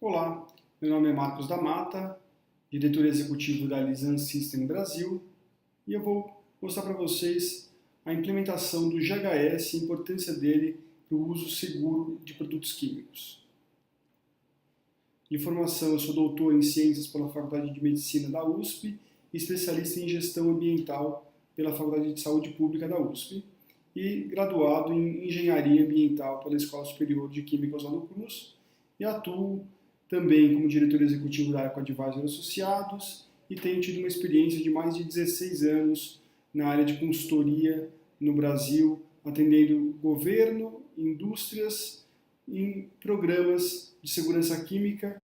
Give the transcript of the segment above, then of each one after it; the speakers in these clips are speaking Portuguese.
Olá, meu nome é Marcos da Mata, diretor executivo da Lisan System Brasil, e eu vou mostrar para vocês a implementação do GHS e a importância dele para o uso seguro de produtos químicos. De formação, eu sou doutor em Ciências pela Faculdade de Medicina da USP e especialista em Gestão Ambiental pela Faculdade de Saúde Pública da USP e graduado em Engenharia Ambiental pela Escola Superior de Química Oswaldo Cruz e atuo também como diretor executivo da EcoAdvisor Associados e tenho tido uma experiência de mais de 16 anos na área de consultoria no Brasil, atendendo governo, indústrias em programas de segurança química,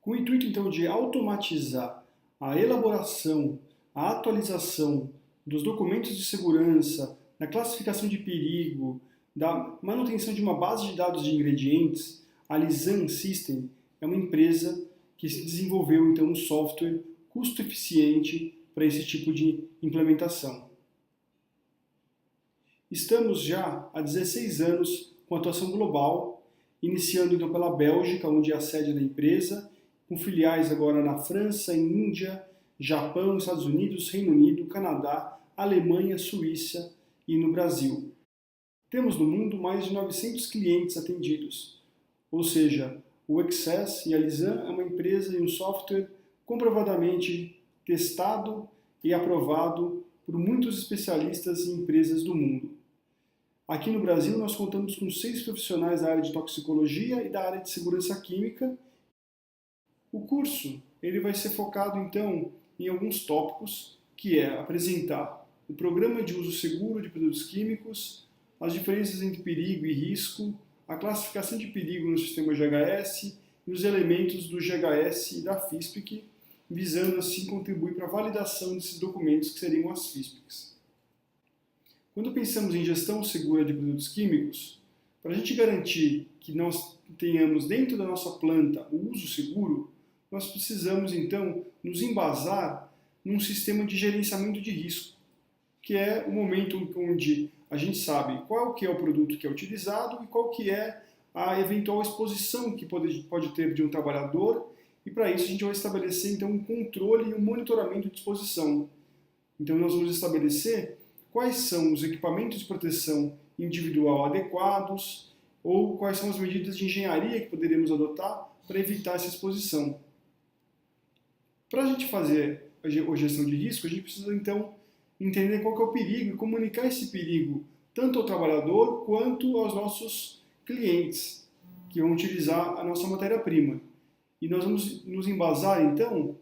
com o intuito então de automatizar a elaboração, a atualização dos documentos de segurança, da classificação de perigo, da manutenção de uma base de dados de ingredientes. A Lisan System é uma empresa que se desenvolveu então um software custo-eficiente para esse tipo de implementação. Estamos já há 16 anos com atuação global, iniciando então pela Bélgica, onde é a sede da empresa, com filiais agora na França, em Índia, Japão, Estados Unidos, Reino Unido, Canadá, Alemanha, Suíça e no Brasil. Temos no mundo mais de 900 clientes atendidos, ou seja, o Access e a Lisan é uma empresa e um software comprovadamente testado e aprovado por muitos especialistas e empresas do mundo. Aqui no Brasil nós contamos com 6 profissionais da área de toxicologia e da área de segurança química. O curso ele vai ser focado então em alguns tópicos, que é apresentar o programa de uso seguro de produtos químicos, as diferenças entre perigo e risco, a classificação de perigo no sistema GHS e os elementos do GHS e da FISPIC, visando assim contribuir para a validação desses documentos que seriam as FISPICs. Quando pensamos em gestão segura de produtos químicos, para a gente garantir que nós tenhamos dentro da nossa planta o uso seguro, nós precisamos então nos embasar num sistema de gerenciamento de risco, que é o momento onde a gente sabe qual que é o produto que é utilizado e qual que é a eventual exposição que pode ter de um trabalhador, e para isso a gente vai estabelecer então um controle e um monitoramento de exposição. Então nós vamos estabelecer quais são os equipamentos de proteção individual adequados ou quais são as medidas de engenharia que poderemos adotar para evitar essa exposição. Para a gente fazer a gestão de risco, a gente precisa então entender qual que é o perigo e comunicar esse perigo tanto ao trabalhador quanto aos nossos clientes que vão utilizar a nossa matéria-prima. E nós vamos nos embasar então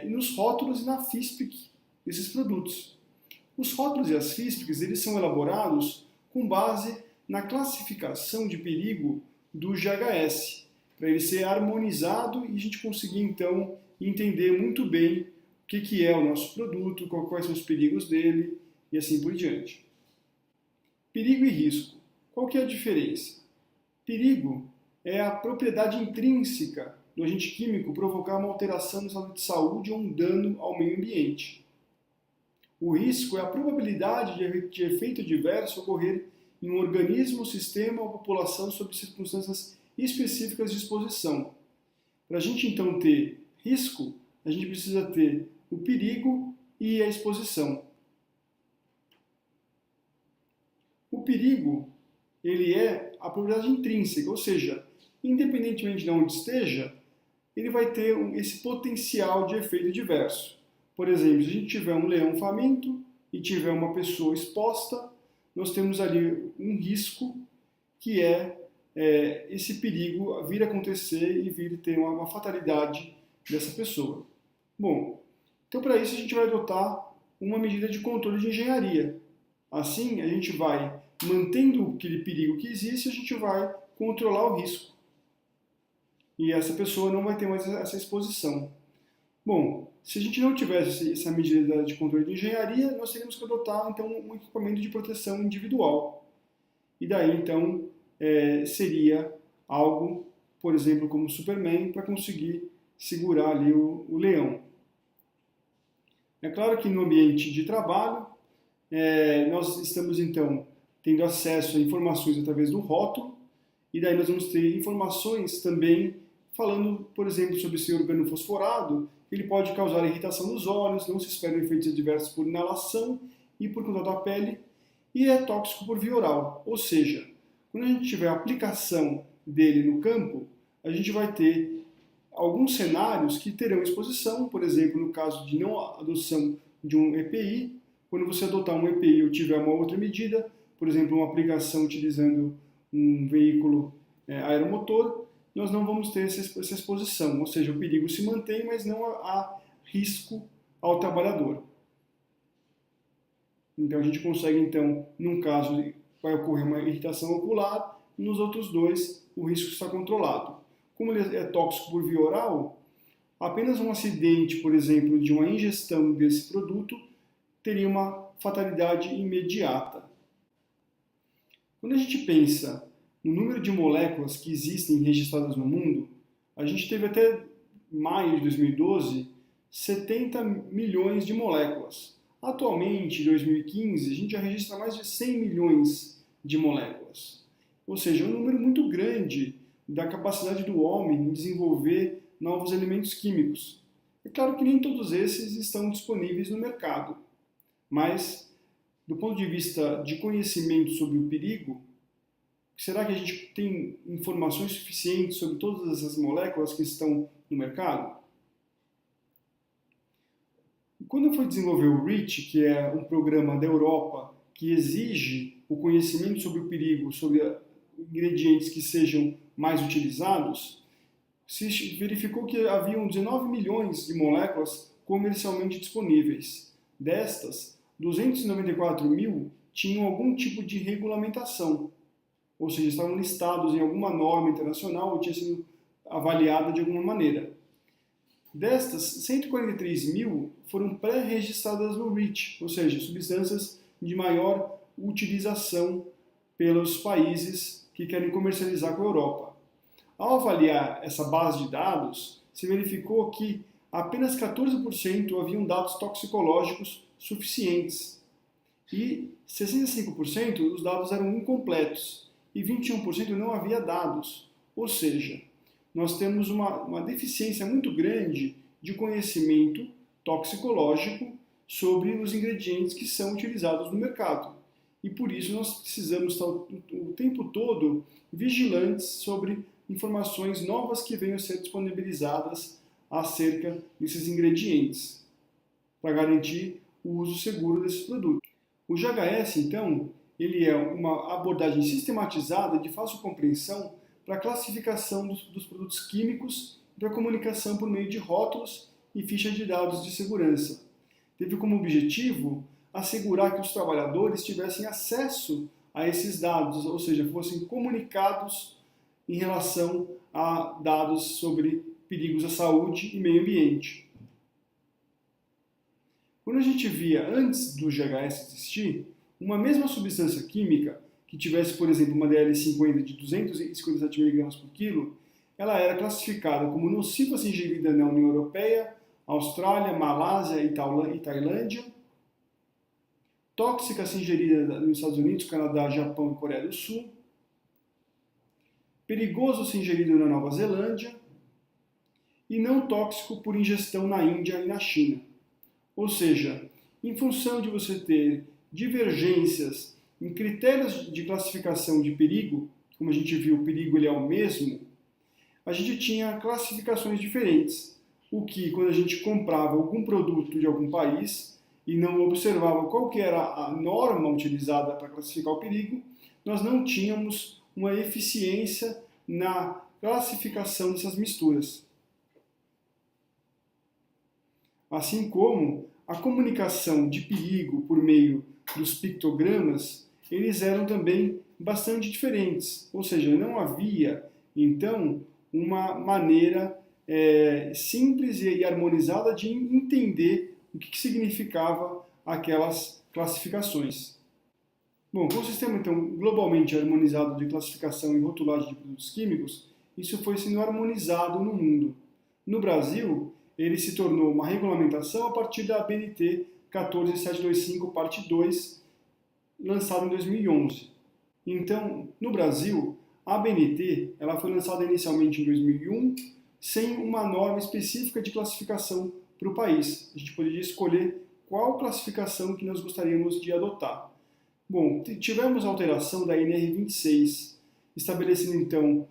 nos rótulos e na FISPIC desses produtos. Os rótulos e as FISPICs eles são elaborados com base na classificação de perigo do GHS, para ele ser harmonizado e a gente conseguir então entender muito bem o que é o nosso produto, quais são os perigos dele e assim por diante. Perigo e risco. Qual que é a diferença? Perigo é a propriedade intrínseca do agente químico provocar uma alteração no estado de saúde ou um dano ao meio ambiente. O risco é a probabilidade de efeito adverso ocorrer em um organismo, sistema ou população sob circunstâncias específicas de exposição. Para a gente então ter risco, a gente precisa ter o perigo e a exposição. O perigo, ele é a propriedade intrínseca, ou seja, independentemente de onde esteja, ele vai ter esse potencial de efeito adverso. Por exemplo, se a gente tiver um leão faminto e tiver uma pessoa exposta, nós temos ali um risco que é esse perigo vir a acontecer e vir ter uma fatalidade dessa pessoa. Bom, então para isso a gente vai adotar uma medida de controle de engenharia. Assim, a gente vai, mantendo aquele perigo que existe, a gente vai controlar o risco. E essa pessoa não vai ter mais essa exposição. Bom, se a gente não tivesse essa medida de controle de engenharia, nós teríamos que adotar então um equipamento de proteção individual. E daí então seria algo, por exemplo, como o Superman, para conseguir segurar ali o leão. É claro que no ambiente de trabalho, nós estamos então tendo acesso a informações através do rótulo, e daí nós vamos ter informações também falando, por exemplo, sobre esse organofosforado, ele pode causar irritação nos olhos, não se esperam efeitos adversos por inalação e por contato à pele, e é tóxico por via oral, ou seja, quando a gente tiver a aplicação dele no campo, a gente vai ter alguns cenários que terão exposição, por exemplo, no caso de não adoção de um EPI, quando você adotar um EPI ou tiver uma outra medida, por exemplo, uma aplicação utilizando um veículo aeromotor, nós não vamos ter essa exposição, ou seja, o perigo se mantém, mas não há risco ao trabalhador. Então a gente consegue, então, num caso vai ocorrer uma irritação ocular, nos outros dois o risco está controlado. Como ele é tóxico por via oral, apenas um acidente, por exemplo, de uma ingestão desse produto teria uma fatalidade imediata. Quando a gente pensa no número de moléculas que existem registradas no mundo, a gente teve até maio de 2012 70 milhões de moléculas. Atualmente, em 2015, a gente já registra mais de 100 milhões de moléculas. Ou seja, um número muito grande da capacidade do homem em desenvolver novos elementos químicos. É claro que nem todos esses estão disponíveis no mercado, mas, do ponto de vista de conhecimento sobre o perigo, será que a gente tem informações suficientes sobre todas essas moléculas que estão no mercado? Quando foi desenvolver o REACH, que é um programa da Europa que exige o conhecimento sobre o perigo, sobre ingredientes que sejam mais utilizados, se verificou que haviam 19 milhões de moléculas comercialmente disponíveis. Destas, 294 mil tinham algum tipo de regulamentação, ou seja, estavam listados em alguma norma internacional ou tinham sido avaliada de alguma maneira. Destas, 143 mil foram pré-registradas no REACH, ou seja, substâncias de maior utilização pelos países que querem comercializar com a Europa. Ao avaliar essa base de dados, se verificou que apenas 14% haviam dados toxicológicos suficientes e 65% dos dados eram incompletos e 21% não havia dados. Ou seja, nós temos uma deficiência muito grande de conhecimento toxicológico sobre os ingredientes que são utilizados no mercado. E por isso nós precisamos estar o tempo todo vigilantes sobre informações novas que venham a ser disponibilizadas acerca desses ingredientes, para garantir o uso seguro desses produtos. O GHS, então, ele é uma abordagem sistematizada de fácil compreensão para a classificação dos produtos químicos e para a comunicação por meio de rótulos e fichas de dados de segurança. Teve como objetivo assegurar que os trabalhadores tivessem acesso a esses dados, ou seja, fossem comunicados em relação a dados sobre perigos à saúde e meio ambiente. Quando a gente via, antes do GHS existir, uma mesma substância química que tivesse, por exemplo, uma DL50 de 257 mg por quilo, ela era classificada como nociva se ingerida na União Europeia, Austrália, Malásia e Tailândia, tóxica se ingerida nos Estados Unidos, Canadá, Japão e Coreia do Sul, perigoso se ingerido na Nova Zelândia e não tóxico por ingestão na Índia e na China. Ou seja, em função de você ter divergências em critérios de classificação de perigo, como a gente viu, o perigo ele é o mesmo, a gente tinha classificações diferentes. O que, quando a gente comprava algum produto de algum país e não observava qual que era a norma utilizada para classificar o perigo, nós não tínhamos uma eficiência na classificação dessas misturas. Assim como a comunicação de perigo por meio dos pictogramas, eles eram também bastante diferentes, ou seja, não havia, então, uma maneira simples e harmonizada de entender o que significava aquelas classificações. Bom, com o sistema, então, globalmente harmonizado de classificação e rotulagem de produtos químicos, isso foi sendo harmonizado no mundo. No Brasil, ele se tornou uma regulamentação a partir da ABNT 14725, parte 2, lançada em 2011. Então, no Brasil, a ABNT ela foi lançada inicialmente em 2001 sem uma norma específica de classificação para o país. A gente poderia escolher qual classificação que nós gostaríamos de adotar. Bom, tivemos a alteração da NR26, estabelecendo então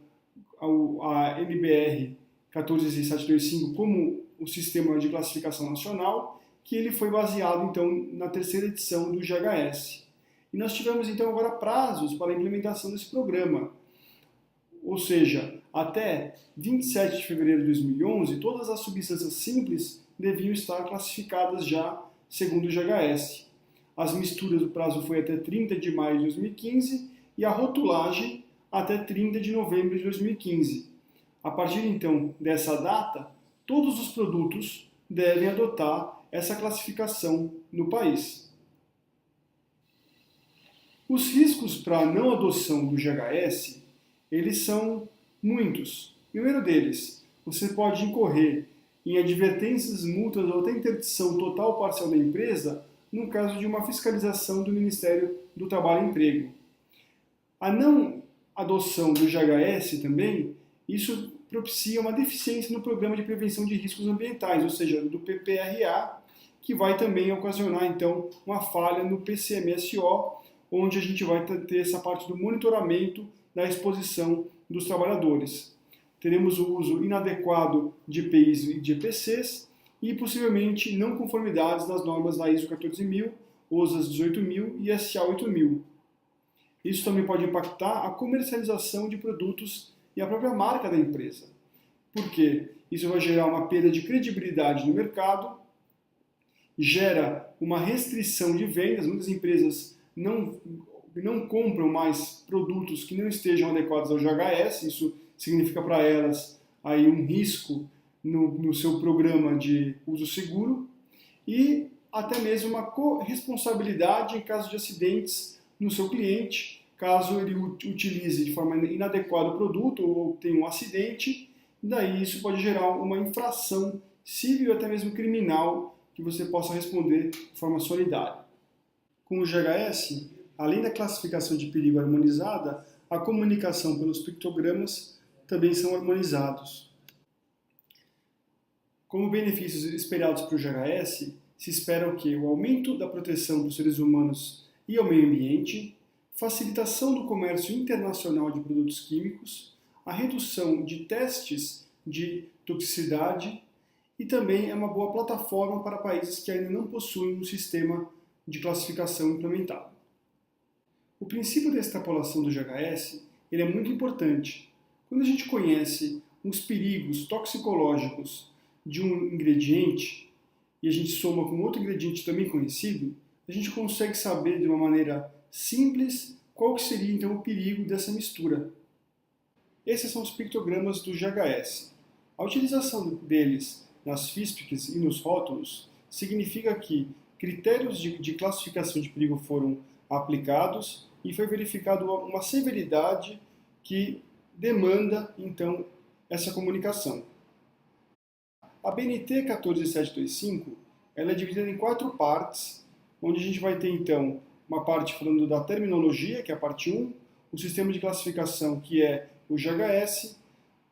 a NBR 146725 como o sistema de classificação nacional, que ele foi baseado então na terceira edição do GHS. E nós tivemos então agora prazos para a implementação desse programa. Ou seja, até 27 de fevereiro de 2011, todas as substâncias simples deviam estar classificadas já segundo o GHS. As misturas, o prazo foi até 30 de maio de 2015 e a rotulagem até 30 de novembro de 2015. A partir então dessa data, todos os produtos devem adotar essa classificação no país. Os riscos para a não adoção do GHS, eles são muitos. Primeiro deles, você pode incorrer em advertências, multas ou até interdição total ou parcial da empresa no caso de uma fiscalização do Ministério do Trabalho e Emprego. A não adoção do GHS também, isso propicia uma deficiência no Programa de Prevenção de Riscos Ambientais, ou seja, do PPRA, que vai também ocasionar, então, uma falha no PCMSO, onde a gente vai ter essa parte do monitoramento da exposição dos trabalhadores. Teremos o uso inadequado de EPIs e de EPCs e, possivelmente, não conformidades das normas da ISO 14000, OSAS 18000 e SA 8000. Isso também pode impactar a comercialização de produtos e a própria marca da empresa. Por quê? Isso vai gerar uma perda de credibilidade no mercado, gera uma restrição de vendas, muitas empresas não compram mais produtos que não estejam adequados ao GHS, isso significa para elas aí um risco no seu programa de uso seguro e até mesmo uma corresponsabilidade em caso de acidentes no seu cliente, caso ele utilize de forma inadequada o produto ou tenha um acidente, daí isso pode gerar uma infração civil ou até mesmo criminal que você possa responder de forma solidária. Com o GHS, além da classificação de perigo harmonizada, a comunicação pelos pictogramas também são harmonizados. Como benefícios esperados para o GHS, se espera o aumento da proteção dos seres humanos e ao meio ambiente, facilitação do comércio internacional de produtos químicos, a redução de testes de toxicidade e também é uma boa plataforma para países que ainda não possuem um sistema de classificação implementado. O princípio da extrapolação do GHS ele é muito importante. Quando a gente conhece os perigos toxicológicos de um ingrediente e a gente soma com outro ingrediente também conhecido, a gente consegue saber de uma maneira simples qual que seria então o perigo dessa mistura. Esses são os pictogramas do GHS. A utilização deles nas FISPICs e nos rótulos significa que critérios de classificação de perigo foram aplicados e foi verificado uma severidade que demanda, então, essa comunicação. A BNT 14725 ela é dividida em 4 partes, onde a gente vai ter, então, uma parte falando da terminologia, que é a parte 1, o sistema de classificação, que é o GHS,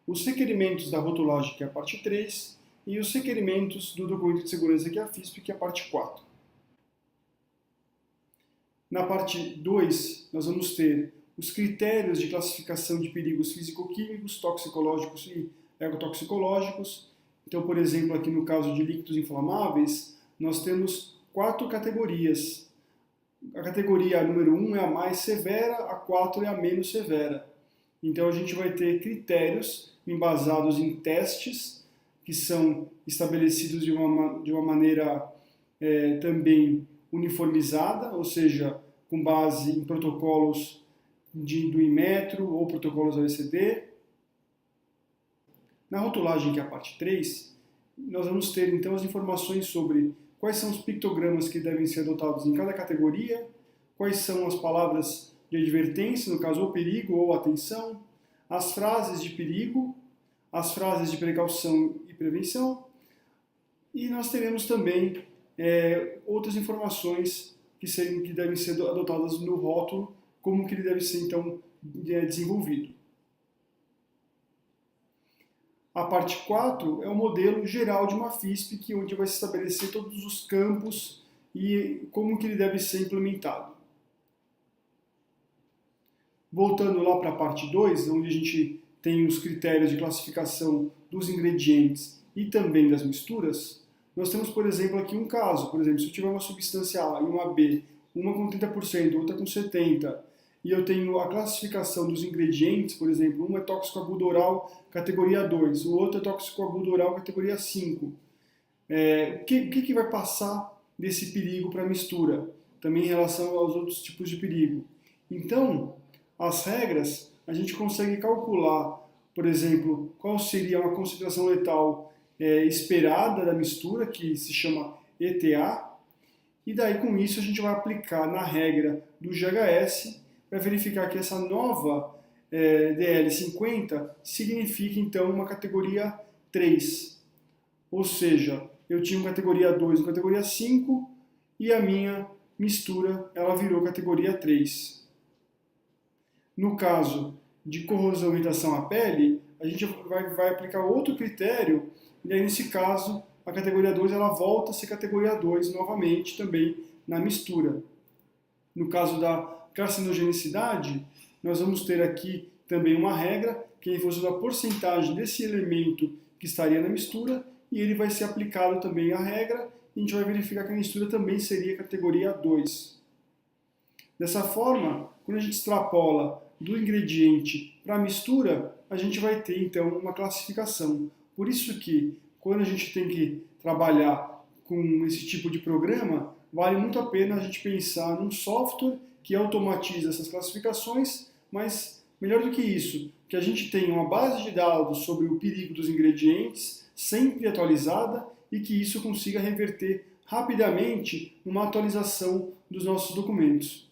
os requerimentos da rotulagem, que é a parte 3, e os requerimentos do documento de segurança, que é a FISP, que é a parte 4. Na parte 2, nós vamos ter os critérios de classificação de perigos físico-químicos, toxicológicos e ergotoxicológicos. Então, por exemplo, aqui no caso de líquidos inflamáveis, nós temos 4 categorias. A categoria número 1 é a mais severa, a 4 é a menos severa. Então, a gente vai ter critérios embasados em testes, que são estabelecidos de uma maneira também uniformizada, ou seja, com base em protocolos do Inmetro ou protocolos OECD. Na rotulagem, que é a parte 3, nós vamos ter então as informações sobre quais são os pictogramas que devem ser adotados em cada categoria, quais são as palavras de advertência, no caso, ou perigo ou atenção, as frases de perigo, as frases de precaução e prevenção, e nós teremos também outras informações que devem ser adotadas no rótulo, como que ele deve ser, então, desenvolvido. A parte 4 é o modelo geral de uma FISP, onde vai se estabelecer todos os campos e como que ele deve ser implementado. Voltando lá para a parte 2, onde a gente tem os critérios de classificação dos ingredientes e também das misturas, nós temos, por exemplo, aqui um caso. Por exemplo, se eu tiver uma substância A e uma B, uma com 30%, outra com 70%, e eu tenho a classificação dos ingredientes, por exemplo, uma é tóxico agudo oral categoria 2, o outro é tóxico agudo oral categoria 5. O que vai passar desse perigo para a mistura? Também em relação aos outros tipos de perigo. Então, as regras, a gente consegue calcular, por exemplo, qual seria uma concentração letal esperada da mistura, que se chama ETA, e daí com isso a gente vai aplicar na regra do GHS para verificar que essa nova DL50 significa então uma categoria 3. Ou seja, eu tinha uma categoria 2 e uma categoria 5 e a minha mistura ela virou categoria 3. No caso de corrosão e irritação à pele, a gente vai aplicar outro critério, e aí nesse caso a categoria 2 ela volta a ser categoria 2 novamente também na mistura. No caso da carcinogenicidade, nós vamos ter aqui também uma regra, que é em função da porcentagem desse elemento que estaria na mistura, e ele vai ser aplicado também à regra, e a gente vai verificar que a mistura também seria categoria 2. Dessa forma, quando a gente extrapola do ingrediente para a mistura, a gente vai ter então uma classificação. Por isso que, quando a gente tem que trabalhar com esse tipo de programa, vale muito a pena a gente pensar num software que automatiza essas classificações, mas melhor do que isso, que a gente tenha uma base de dados sobre o perigo dos ingredientes, sempre atualizada, e que isso consiga reverter rapidamente numa atualização dos nossos documentos.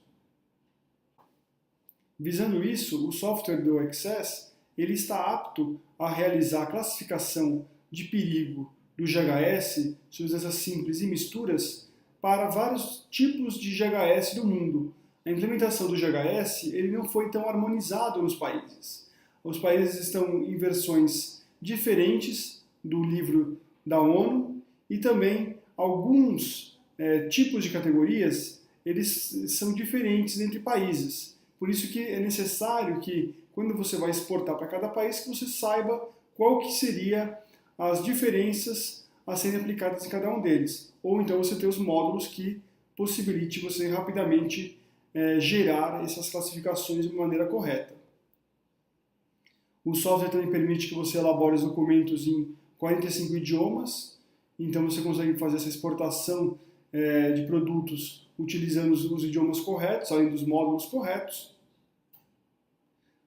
Visando isso, o software do Access ele está apto a realizar a classificação de perigo do GHS, substâncias simples e misturas, para vários tipos de GHS do mundo. A implementação do GHS ele não foi tão harmonizado nos países. Os países estão em versões diferentes do livro da ONU e também alguns tipos de categorias eles são diferentes entre países. Por isso que é necessário que, quando você vai exportar para cada país, que você saiba qual que seria as diferenças a serem aplicadas em cada um deles. Ou então você ter os módulos que possibilite você rapidamente gerar essas classificações de maneira correta. O software também permite que você elabore os documentos em 45 idiomas, então você consegue fazer essa exportação de produtos utilizando os idiomas corretos, além dos módulos corretos.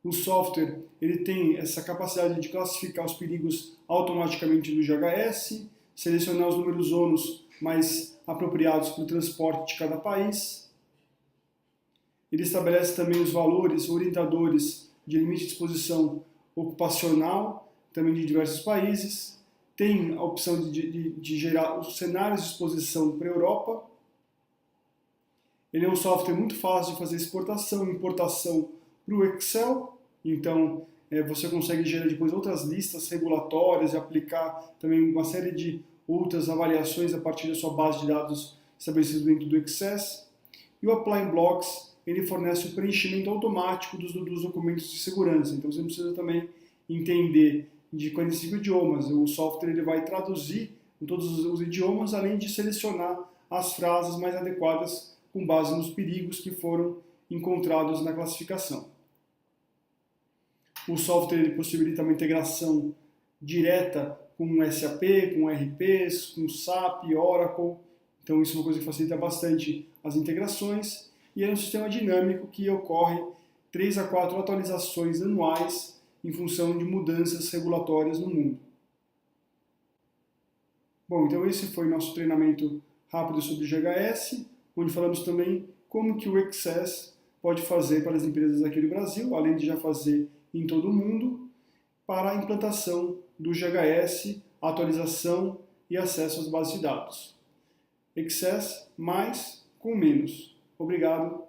O software ele tem essa capacidade de classificar os perigos automaticamente do GHS, selecionar os números ONUs mais apropriados para o transporte de cada país. Ele estabelece também os valores orientadores de limite de exposição ocupacional, também de diversos países. Tem a opção de gerar os cenários de exposição para a Europa. Ele é um software muito fácil de fazer exportação e importação para o Excel. Então, você consegue gerar depois outras listas regulatórias e aplicar também uma série de outras avaliações a partir da sua base de dados estabelecida dentro do Access. E o Applying Blocks, ele fornece o preenchimento automático dos documentos de segurança. Então, você não precisa também entender de 45 idiomas. O software ele vai traduzir em todos os idiomas, além de selecionar as frases mais adequadas com base nos perigos que foram encontrados na classificação. O software ele possibilita uma integração direta com SAP, com RPs, com SAP, Oracle. Então isso é uma coisa que facilita bastante as integrações. E é um sistema dinâmico que ocorre 3 a 4 atualizações anuais em função de mudanças regulatórias no mundo. Bom, então esse foi nosso treinamento rápido sobre o GHS, onde falamos também como que o Access pode fazer para as empresas aqui do Brasil, além de já fazer em todo o mundo, para a implantação do GHS, atualização e acesso às bases de dados. Access mais com menos. Obrigado